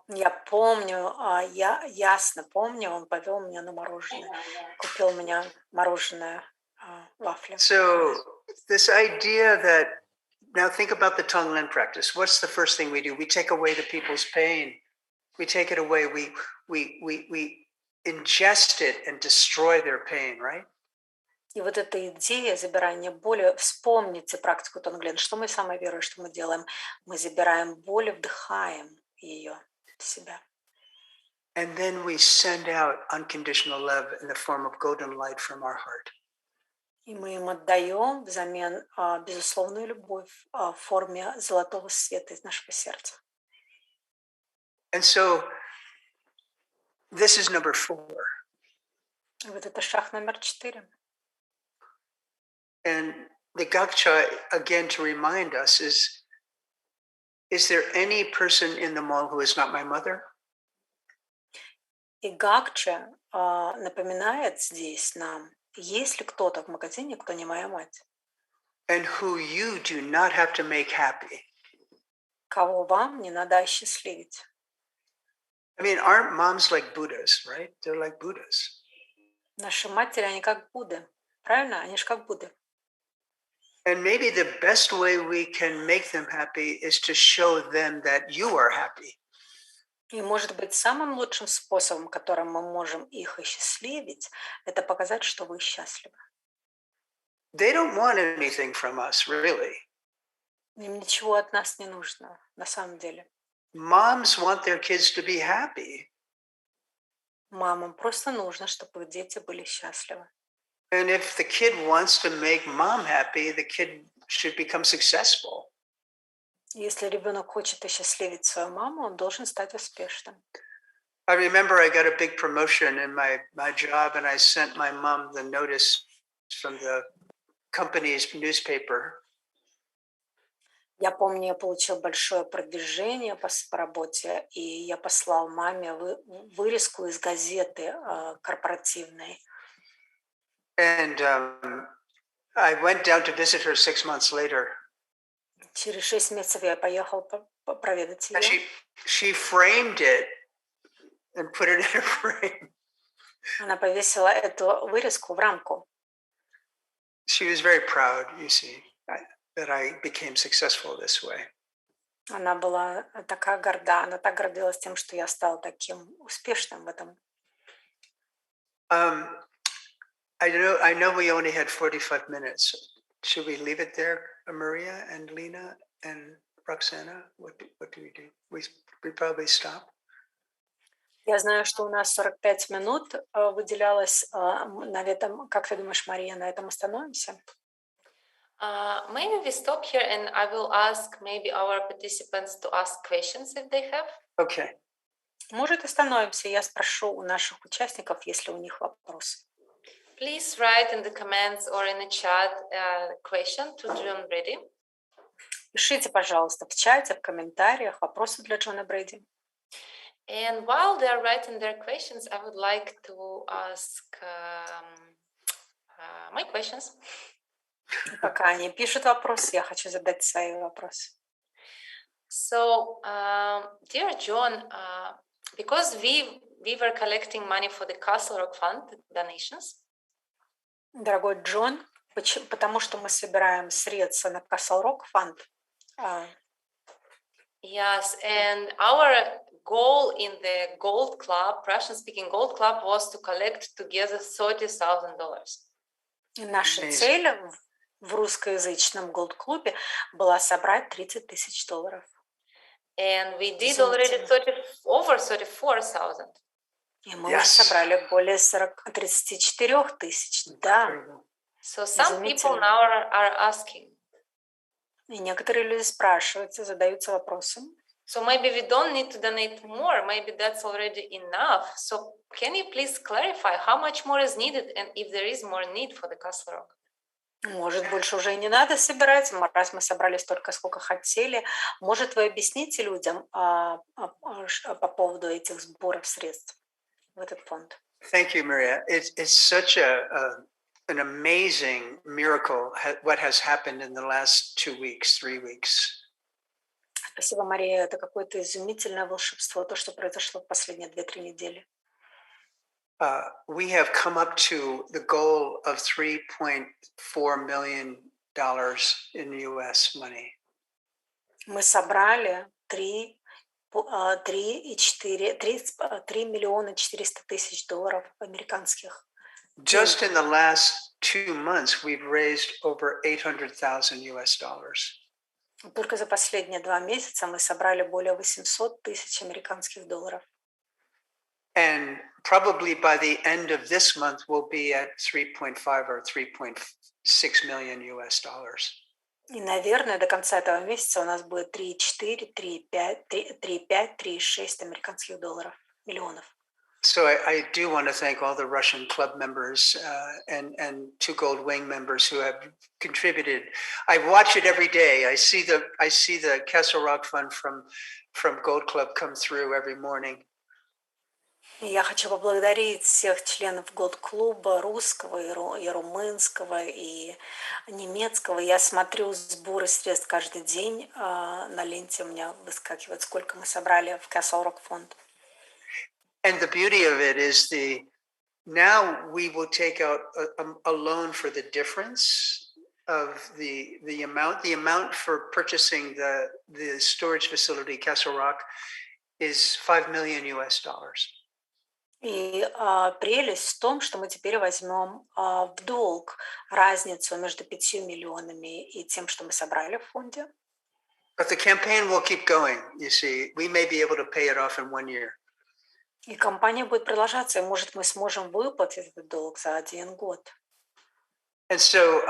B: Я помню, я ясно помню, он повел меня на мороженое, купил мне мороженое, вафли.
C: So this idea that, now think about the tongue lin practice. What's the first thing we do? We take away the people's pain. We take it away. We ingest it and destroy their pain, right?
B: И вот эта идея забирания боли, вспомните практику Тонглен, что мы самой верой, что мы делаем? Мы забираем боль и вдыхаем ее в себя.
C: And then we send out unconditional love in the form of golden light from our heart.
B: И мы им отдаем взамен безусловную любовь в форме золотого света из нашего сердца.
C: And so this is number 4.
B: И вот это шаг номер 4.
C: And the Gakcha, again, to remind us, is there any person in the mall who is not my mother?
B: И Гакча напоминает здесь нам, есть ли кто-то в магазине, кто не моя мать?
C: And who you do not have to make happy.
B: Кого вам не надо осчастливить?
C: I mean, aren't moms like Buddhas, right? They're like Buddhas.
B: Наши матери, они как Будды, правильно? Они же как Будды.
C: And maybe the best way we can make them happy is to show them that you are happy.
B: И, может быть, самым лучшим способом, которым мы можем их осчастливить, это показать, что вы счастливы.
C: They don't want anything from us, really.
B: Им ничего от нас не нужно, на самом деле.
C: Moms want their kids to be happy.
B: Мамам просто нужно, чтобы их дети были счастливы.
C: And if the kid wants to make mom happy, the kid should become successful.
B: Если ребенок хочет осчастливить свою маму, он должен стать успешным.
C: I remember I got a big promotion in my job, and I sent my mom the notice from the company's newspaper.
B: Я помню, я получил большое продвижение по работе, и я послал маме вырезку из газеты корпоративной.
C: And I went down to visit her 6 months later.
B: Через 6 месяцев я поехал проведать
C: And
B: ее.
C: she framed it and put it in a frame.
B: Она повесила эту вырезку в рамку.
C: She was very proud, you see, that I became successful this way.
B: Она была такая горда, она так гордилась тем, что я стал таким успешным в этом.
C: I know we only had 45 minutes. Should we leave it there, Maria and Lena and Roxana? What do we do? We probably stop.
B: Я знаю, что у нас 45 минут выделялось на этом. Как ты думаешь, Мария, на этом остановимся?
A: Maybe we stop here, and I will ask maybe our participants to ask questions if they have.
C: Okay.
B: Может, остановимся. Я спрошу у наших участников, если у них вопросы.
A: Please write in the comments or in the chat a question to John Bрэди.
B: Пишите, пожалуйста, в чате, в комментариях вопросы для Джона Брэди.
A: And while they are writing their questions, I would like to ask my questions.
B: И пока они пишут вопросы, я хочу задать свои вопросы.
A: So, dear John, because we were collecting money for the Castle Rock Fund donations.
B: Дорогой Джон, потому что мы собираем средства на Castle Rock Fund.
A: Yes, and our goal in the Gold Club, Russian-speaking Gold Club, was to collect together $30,000.
B: И наша цель в русскоязычном Gold-клубе была собрать $30,000.
A: And we did already over 34,000.
B: И мы уже собрали более 34 тысяч. Да.
A: So some people now are asking.
B: И некоторые люди спрашиваются, задаются вопросом.
A: So maybe we don't need to donate more. Maybe that's already enough. So can you please clarify how much more is needed and if there is more need for the Castle Rock?
B: Может, больше уже и не надо собирать, раз мы собрали столько, сколько хотели. Может, вы объясните людям по поводу этих сборов средств в этот фонд?
C: Thank you, Maria. It's such an amazing miracle what has happened in the last 2 weeks, 3 weeks.
B: Спасибо, Мария. Это какое-то изумительное волшебство, то, что произошло в последние 2-3 недели.
C: We have come up to the goal of $3.4 million in US money.
B: Мы собрали 3 миллиона 400 тысяч долларов американских.
C: Just in the last 2 months, we've raised over $800,000 US dollars.
B: Только за последние 2 месяца мы собрали более 800 тысяч американских долларов.
C: And probably by the end of this month, we'll be at 3.5 or 3.6 million US dollars.
B: И, наверное, до конца этого месяца у нас будет 3,4, 3,5, 3,6 американских долларов, миллионов.
C: So I do want to thank all the Russian club members and 2 Gold Wing members who have contributed. I watch it every day. I see the Castle Rock Fund from Gold Club come through every morning.
B: Я хочу поблагодарить всех членов Голд-клуба русского и румынского и немецкого. Я смотрю сборы средств каждый день. На ленте у меня выскакивает, сколько мы собрали в Castle Rock фонд.
C: And the beauty of it is now we will take out a loan for the difference of the amount for purchasing the storage facility Castle Rock is $5 million US dollars.
B: И прелесть в том, что мы теперь возьмем в долг разницу между 5 миллионами и тем, что мы собрали в фонде.
C: But the campaign will keep going, you see. We may be able to pay it off in 1 year.
B: И кампания будет продолжаться, и, может, мы сможем выплатить этот долг за 1 год.
C: And so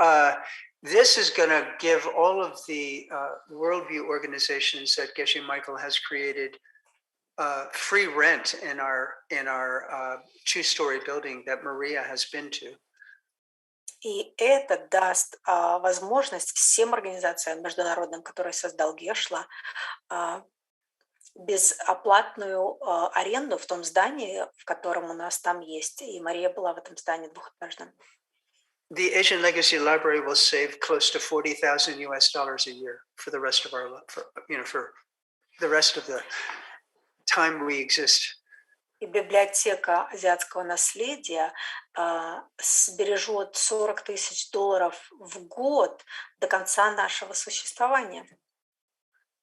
C: this is going to give all of the worldview organizations that Geshe Michael has created free rent in our 2-story building that Maria has been to.
B: И это даст возможность всем организациям международным, которые создал Гешла, безоплатную аренду в том здании, в котором у нас там есть. И Мария была в этом здании двухэтажном.
C: The Asian Legacy Library will save close to $40,000 US dollars a year for the rest of for the rest of the time we exist.
B: И библиотека азиатского наследия сбережет $40 тысяч в год до конца нашего существования.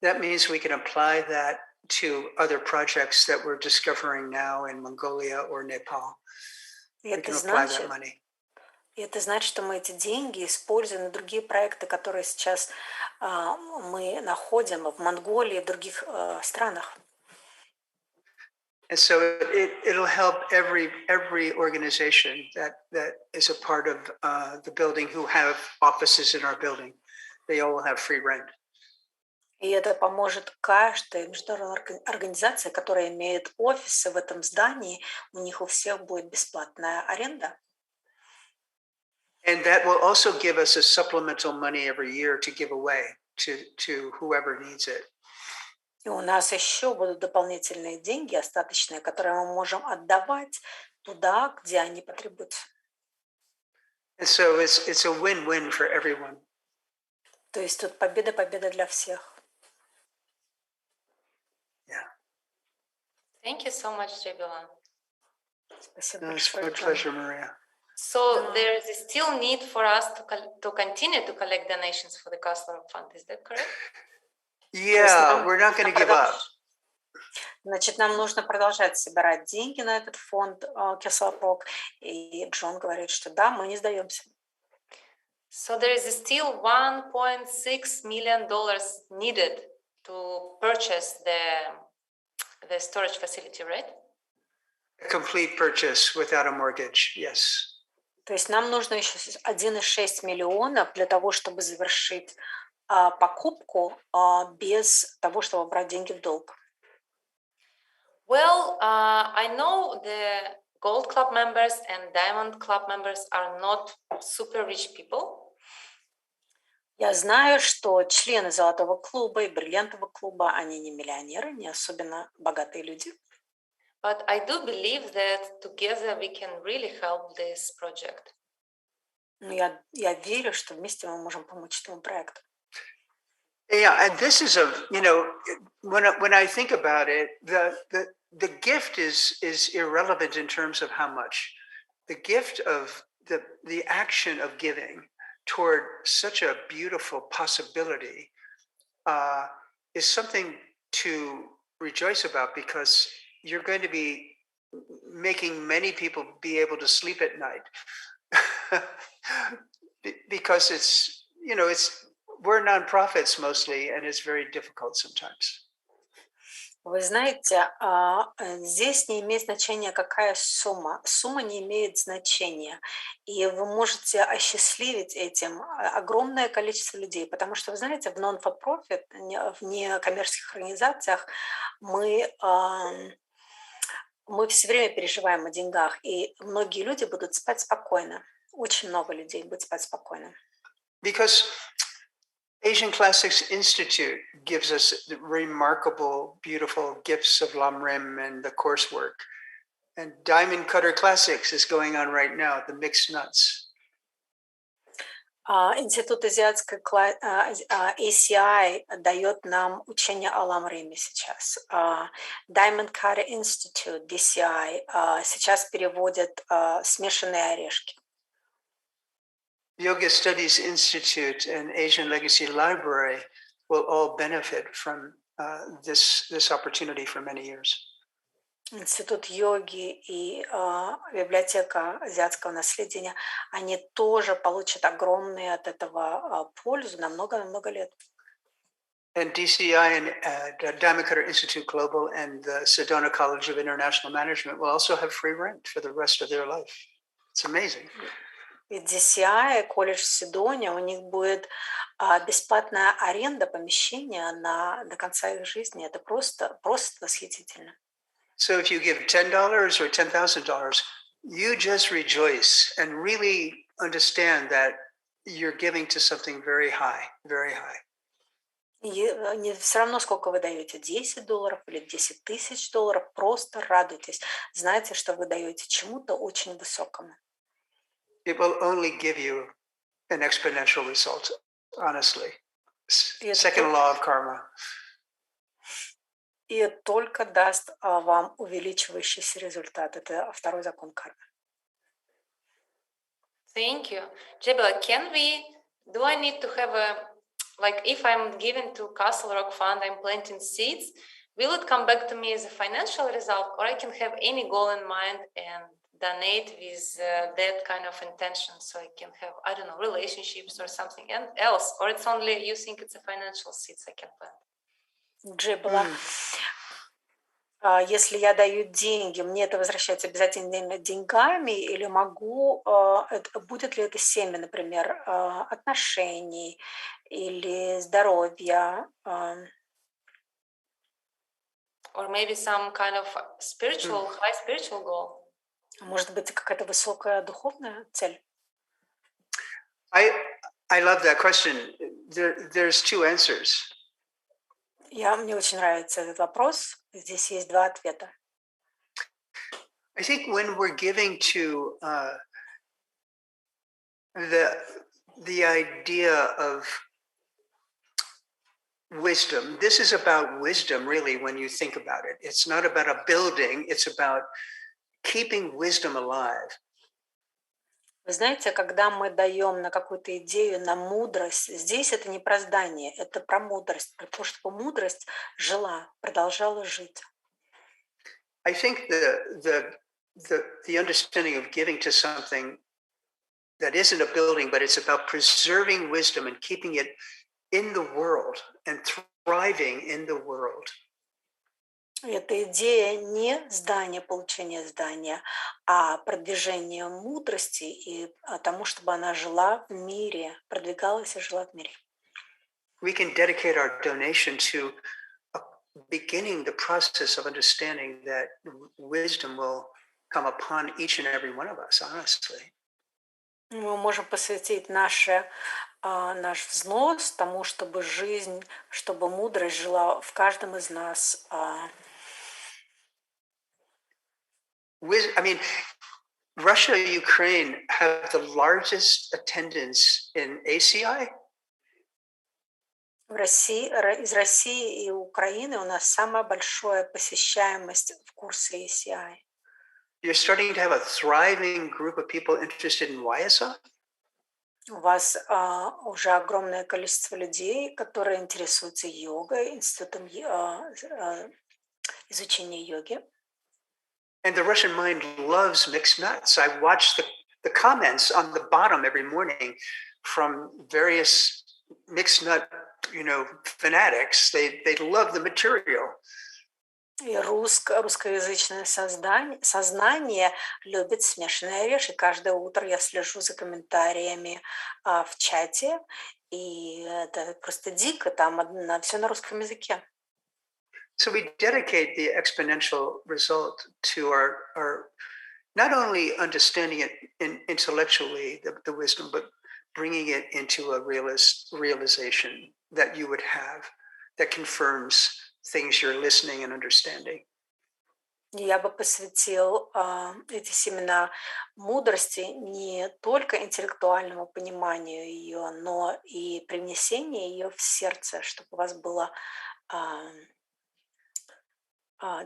C: That means we can apply that to other projects that we're discovering now in Mongolia or Nepal. We can apply that money.
B: И это значит, что мы эти деньги используем на другие проекты, которые сейчас мы находим в Монголии и в других странах.
C: And so it'll help every organization that is a part of the building who have offices in our building. They all have free rent.
B: И это поможет каждой международной организации, которая имеет офисы в этом здании, у них у всех будет бесплатная аренда.
C: And that will also give us a supplemental money every year to give away to whoever needs it.
B: И у нас еще будут дополнительные деньги, остаточные, которые мы можем отдавать туда, где они потребуются.
C: And so it's a win-win for everyone.
B: То есть тут победа для всех.
C: Yeah.
A: Thank you so much, Jabila.
B: Спасибо
C: It's
B: большое,
C: my
B: Джон.
C: pleasure, Maria.
A: So there is still need for us to continue to collect donations for the Castle Rock Fund. Is that correct?
C: Yeah, we're not going to give up.
B: Значит, нам нужно продолжать собирать деньги на этот фонд Castle Rock. И Джон говорит, что да, мы не сдаемся.
A: So there is still $1.6 million needed to purchase the storage facility, right?
C: A complete purchase without a mortgage, yes.
B: То есть нам нужно еще 1,6 миллиона для того, чтобы завершить покупку без того, чтобы брать деньги в долг?
A: Well, I know the Gold Club members and Diamond Club members are not super rich people.
B: Я знаю, что члены Золотого клуба и Бриллиантового клуба, они не миллионеры, не особенно богатые люди.
A: But I do believe that together we can really help this project.
B: Но я верю, что вместе мы можем помочь этому проекту.
C: Yeah, and this is when I think about it, the gift is irrelevant in terms of how much. The gift of the action of giving toward such a beautiful possibility is something to rejoice about, because you're going to be making many people be able to sleep at night because it's we're nonprofits mostly, and it's very difficult sometimes.
B: Вы знаете, здесь не имеет значения, какая сумма. Сумма не имеет значения. И вы можете осчастливить этим огромное количество людей. Потому что, вы знаете, в non-for-profit, в некоммерческих организациях мы все время переживаем о деньгах. И многие люди будут спать спокойно. Очень много людей будет спать спокойно.
C: Because Asian Classics Institute gives us the remarkable, beautiful gifts of Lamrim and the coursework. And Diamond Cutter Classics is going on right now, the mixed nuts.
B: Институт азиатской ACI дает нам учение о ламриме сейчас. Diamond Cutter Institute, DCI, сейчас переводят смешанные орешки.
C: Yoga Studies Institute and Asian Legacy Library will all benefit from this opportunity for many years.
B: Институт йоги и библиотека азиатского наследия, они тоже получат огромные от этого пользу на много-много лет.
C: And DCI and Diamond Cutter Institute Global and the Sedona College of International Management will also have free rent for the rest of their life. It's amazing.
B: И DCI, колледж в Седоне, у них будет бесплатная аренда помещения до конца их жизни. Это просто восхитительно.
C: So if you give $10 or $10,000, you just rejoice and really understand that you're giving to something very high, very high.
B: И все равно, сколько вы даете, $10 или $10,000, просто радуйтесь. Знайте, что вы даете чему-то очень высокому.
C: It will only give you an exponential result, honestly. Second law of karma.
B: И только даст вам увеличивающийся результат. Это второй закон кармы.
A: Thank you. Jebela, do I need to have if I'm given to Castle Rock Fund, I'm planting seeds, will it come back to me as a financial result, or I can have any goal in mind and donate with that kind of intention, so I can have, I don't know, relationships or something else, or it's only, you think it's a financial seeds I can plant?
B: Джебела, если я даю деньги, мне это возвращается обязательно деньгами, или будет ли это семя, например, отношений или здоровья?
A: Or maybe some kind of high spiritual goal.
B: Может быть, какая-то высокая духовная цель?
C: I love that question. There's two answers.
B: Мне очень нравится этот вопрос. Здесь есть два ответа.
C: I think when we're giving to the idea of wisdom, this is about wisdom, really, when you think about it. It's not about a building, it's about keeping wisdom alive.
B: Вы знаете, когда мы даем на какую-то идею, на мудрость, здесь это не про здание, это про мудрость, про то, чтобы мудрость жила, продолжала жить.
C: I think the understanding of giving to something that isn't a building, but it's about preserving wisdom and keeping it in the world and thriving in the world.
B: Эта идея не здание, получение здания, а продвижение мудрости и тому, чтобы она жила в мире, продвигалась и жила в мире.
C: we can dedicate our donation to beginning the process of understanding that wisdom will come upon each and every one of us, honestly.
B: Мы можем посвятить наш взнос тому, чтобы жизнь, чтобы мудрость жила в каждом из нас.
C: I mean, Russia, Ukraine have the largest attendance in ACI.
B: Из России и Украины у нас самая большая посещаемость в курсе ACI.
C: You're starting to have a thriving group of people interested in YSA.
B: У вас уже огромное количество людей, которые интересуются йогой, институтом изучения йоги.
C: And the Russian mind loves mixed nuts. I watch the comments on the bottom every morning from various mixed nut, fanatics. They love the material.
B: И русскоязычное сознание любит смешанные орешки. Каждое утро я слежу за комментариями в чате, и это просто дико, там все на русском языке.
C: So we dedicate the exponential result to our not only understanding it intellectually, the wisdom, but bringing it into a realization that you would have that confirms things you're listening and understanding.
B: Я бы посвятил эти семена мудрости не только интеллектуальному пониманию ее, но и привнесению ее в сердце, чтобы у вас было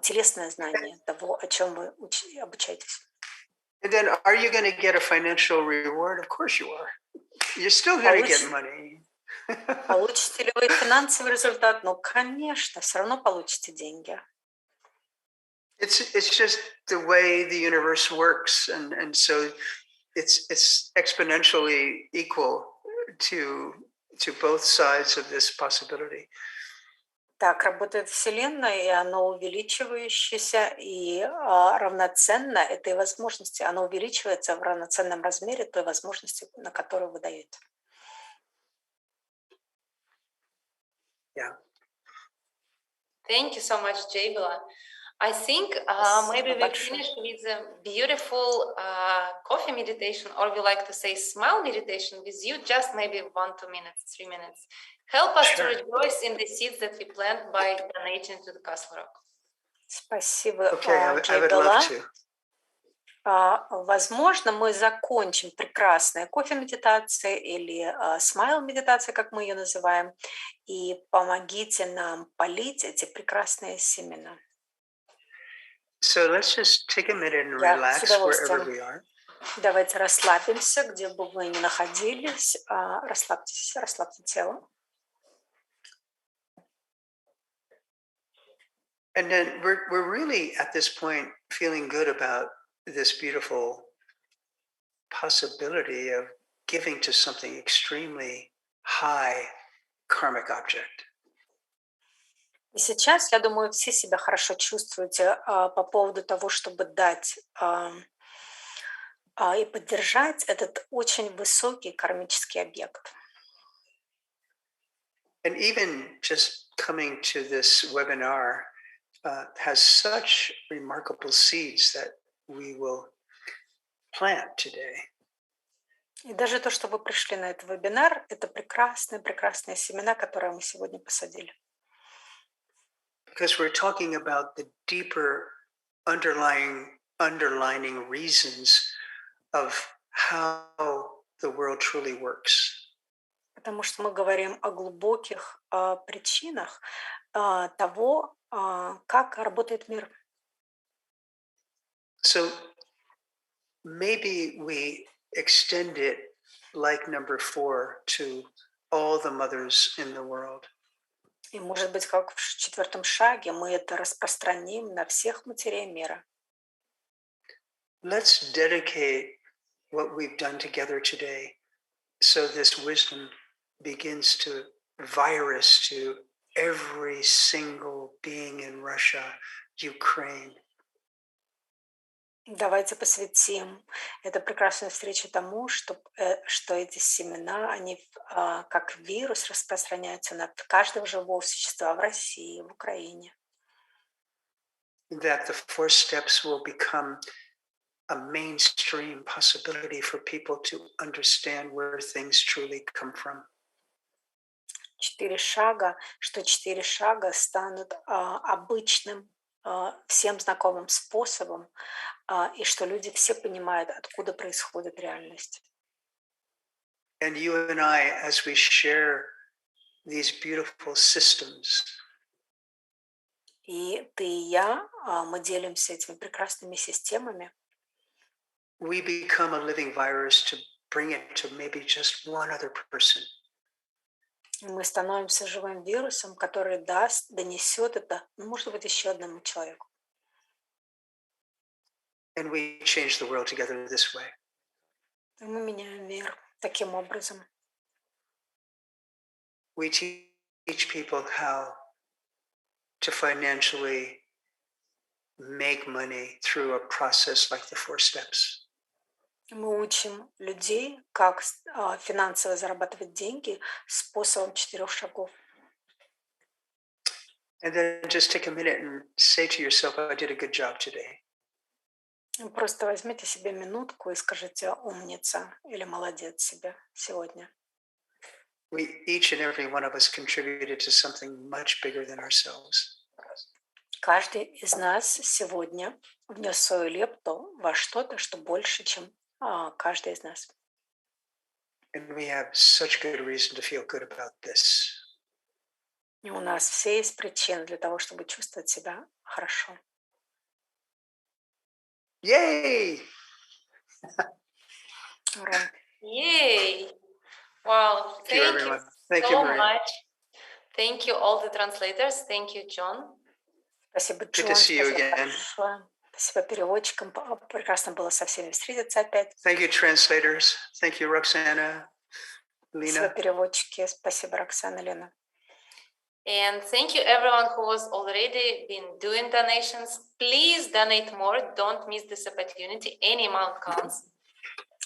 B: телесное знание того, о чем вы обучаетесь.
C: And then, are you going to get a financial reward? Of course you are. You're still going to get money.
B: Получите ли вы финансовый результат? Ну, конечно, все равно получите деньги.
C: It's just the way the universe works, and so it's exponentially equal to both sides of this possibility.
B: Так работает Вселенная, и оно увеличивающееся и равноценно этой возможности. Оно увеличивается в равноценном размере той возможности, на которую вы даете.
C: Yeah.
A: Thank you so much, Jabila. I think maybe we finished with a beautiful coffee meditation, or we like to say smile meditation with you, just maybe 1-2 minutes, 3 minutes. Help us to rejoice in the seeds that we plant by donating to the Castle Rock.
B: Спасибо,
C: Okay, I would love to.
B: Возможно, мы закончим прекрасной кофе-медитацией или смайл-медитацией, как мы ее называем, и помогите нам полить эти прекрасные семена.
C: So let's just take a minute and relax wherever we are.
B: Давайте расслабимся, где бы вы ни находились. Расслабьте тело.
C: And then we're really at this point feeling good about this beautiful possibility of giving to something extremely high karmic object.
B: И сейчас, я думаю, все себя хорошо чувствуете по поводу того, чтобы дать и поддержать этот очень высокий кармический объект.
C: And even just coming to this webinar has such remarkable seeds that we will plant today.
B: И даже то, что вы пришли на этот вебинар, это прекрасные семена, которые мы сегодня посадили.
C: Because we're talking about the deeper underlying reasons of how the world truly works.
B: Потому что мы говорим о глубоких причинах того, как работает мир.
C: So maybe we extend it like number 4 to all the mothers in the world.
B: И, может быть, как в 4-м шаге мы это распространим на всех матерей мира.
C: Let's dedicate what we've done together today so this wisdom begins to virus to every single being in Russia, Ukraine,
B: Давайте посвятим эту прекрасную встречу тому, что эти семена, они как вирус распространяются на каждого живого существа в России, в Украине.
C: That the 4 steps will become a mainstream possibility for people to understand where things truly come from.
B: 4 шага, что 4 шага станут обычным, всем знакомым способом, и что люди все понимают, откуда происходит реальность.
C: And you and I, as we share these beautiful systems,
B: И ты и я, мы делимся этими прекрасными системами,
C: we become a living virus to bring it to maybe just one other person.
B: и мы становимся живым вирусом, который донесет это, может быть, еще одному человеку.
C: And we change the world together this way.
B: И мы меняем мир таким образом.
C: We teach people how to financially make money through a process like the 4 steps.
B: Мы учим людей, как финансово зарабатывать деньги способом 4 шагов.
C: And then just take a minute and say to yourself, I did a good job today.
B: Просто возьмите себе минутку и скажите «умница» или «молодец» себе сегодня.
C: Each and every one of us contributed to something much bigger than ourselves.
B: Каждый из нас сегодня внес свою лепту во что-то, что больше, чем каждый из нас.
C: And we have such good reason to feel good about this.
B: И у нас все есть причины для того, чтобы чувствовать себя хорошо.
C: Yay!
B: Ура!
A: Yay! Wow,
C: Thank you,
A: thank you
C: everyone. Thank you,
A: so
C: Maria.
A: much. Thank you, all the translators. Thank you, John.
B: Спасибо,
C: Good to
B: Джон,
C: see you
B: спасибо
C: again.
B: большое. Спасибо переводчикам. Прекрасно было со всеми встретиться опять.
C: Thank you, translators. Thank you, Roxana,
B: Спасибо,
C: Lena.
B: переводчики. Спасибо, Роксана, Лена.
A: And thank you everyone who was already been doing donations. Please donate more. Don't miss this opportunity. Any amount counts.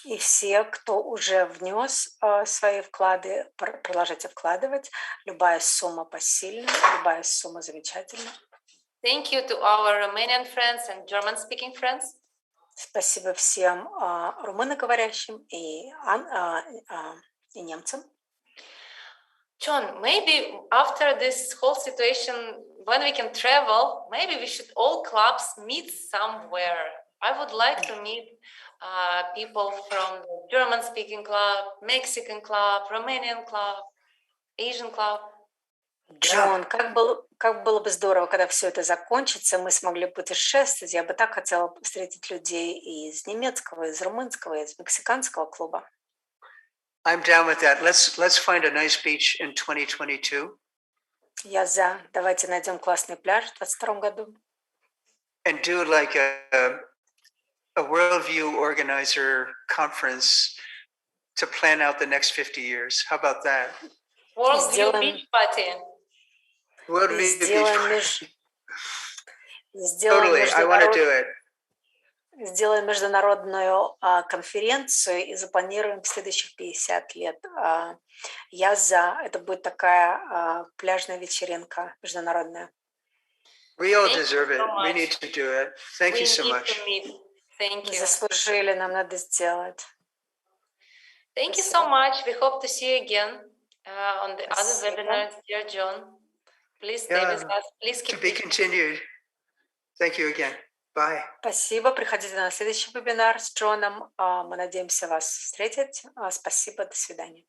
B: И все, кто уже внес свои вклады, продолжайте вкладывать. Любая сумма посильна, любая сумма замечательна.
A: Thank you to our Romanian friends and German-speaking friends.
B: Спасибо всем румыноговорящим и немцам.
A: John, maybe after this whole situation, when we can travel, maybe we should all clubs meet somewhere. I would like to meet people from the German-speaking club, Mexican club, Romanian club, Asian club.
B: Джон, как было бы здорово, когда все это закончится, мы смогли путешествовать. Я бы так хотела встретить людей из немецкого, из румынского, из мексиканского клуба.
C: I'm down with that. Let's find a nice beach in 2022.
B: Я за. Давайте найдем классный пляж в 2022 году.
C: And do like a worldview organizer conference to plan out the next 50 years. How about that?
A: Worldview beach party.
C: Worldview beach party.
B: Сделаем
C: Totally, I want to do it.
B: Сделаем международную конференцию и запланируем в следующих 50 лет. Я за. Это будет такая пляжная вечеринка международная.
C: We all deserve it. We need to do it. Thank you so much.
A: Thank you.
B: Заслужили, нам надо сделать.
A: Thank you so much. We hope to see you again on the other webinars, dear John. Please stay with us. Please keep
C: to be continued. Thank you again. Bye.
B: Спасибо. Приходите на следующий вебинар с Джоном. Мы надеемся вас встретить. Спасибо. До свидания.